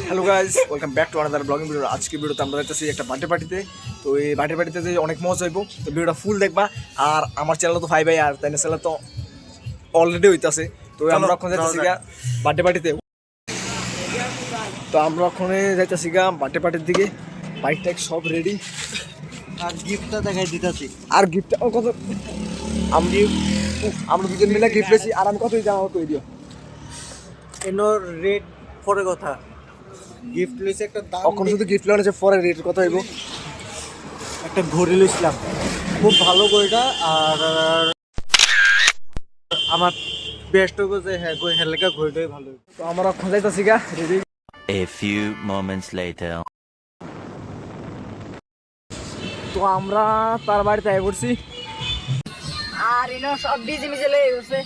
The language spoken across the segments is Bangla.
Hello guys, welcome back to another blogging video. আজকে ভিডিওতে আমরা যাইতেছি একটা বার্থডে পার্টিতে। তো এই বার্থডে পার্টিতে যে অনেক মজা হইব, তো ভিডিওটা ফুল দেখবা। আর আমার চ্যানেল তো 5 আর তাই না, চ্যানেল তো অলরেডি হইতাছে। তো আমরা এখন যাইতেছি গা বার্থডে পার্টিতে। তো আমরা ওখানে যাইতেছি গা বার্থডে পার্টির দিকে। বাইক টাইক সব রেডি, আর গিফটটা দেখাই দিতেছি। আর গিফট কত আমরা দুজন মিলে গিফট পেয়েছি। আর আমি কত দিতে আমার কই দিও। এনোর রেট পরে কথা, গিফট লইছে একটা দাম। এখন শুধু গিফট লওয়া আছে, পরে রেট কত হইব। একটা ঘড়ি লইছিলাম, খুব ভালো ঘড়িটা। আর আমার বেস্ট হইব যে হ্যাঁ হেলেকা ঘড়িটাই ভালো। তো আমরা এখন যাইতেছি গা ready. A few moments later. তো আমরা তার বাড়িতে আই পড়ছি। আর এনো সব ডিজে মিজে লেগে গেছে।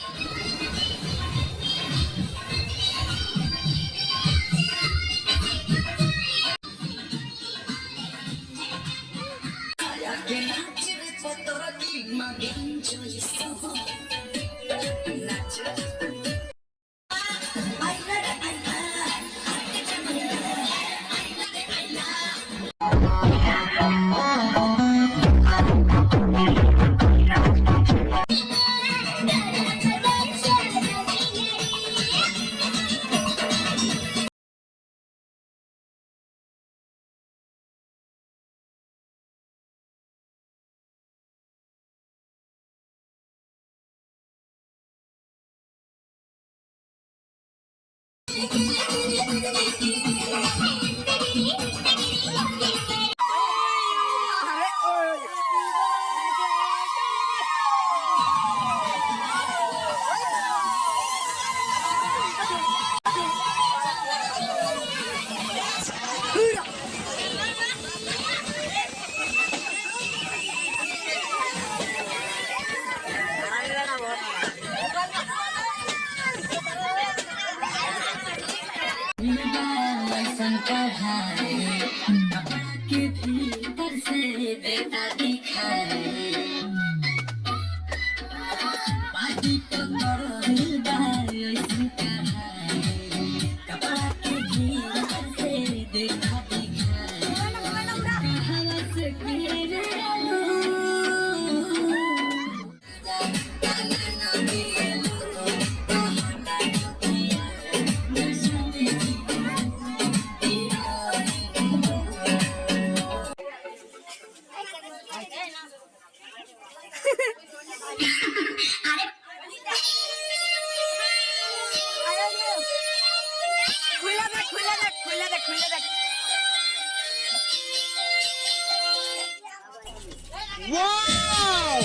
Wow!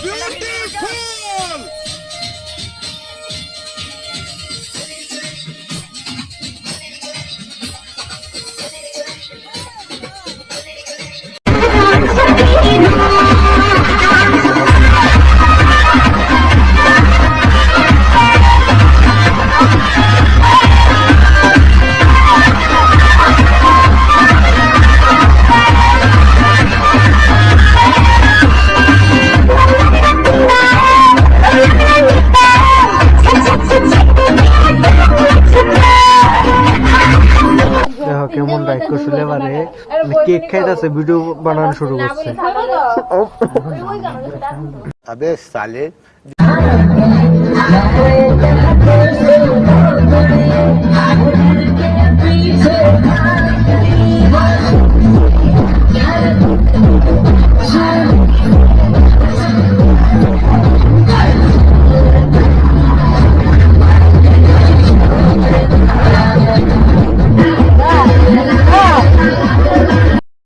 Beautiful! কেমন লাইক করছিল এবারে কেক খাইতেছে, ভিডিও বানানো শুরু করছে। अबे साले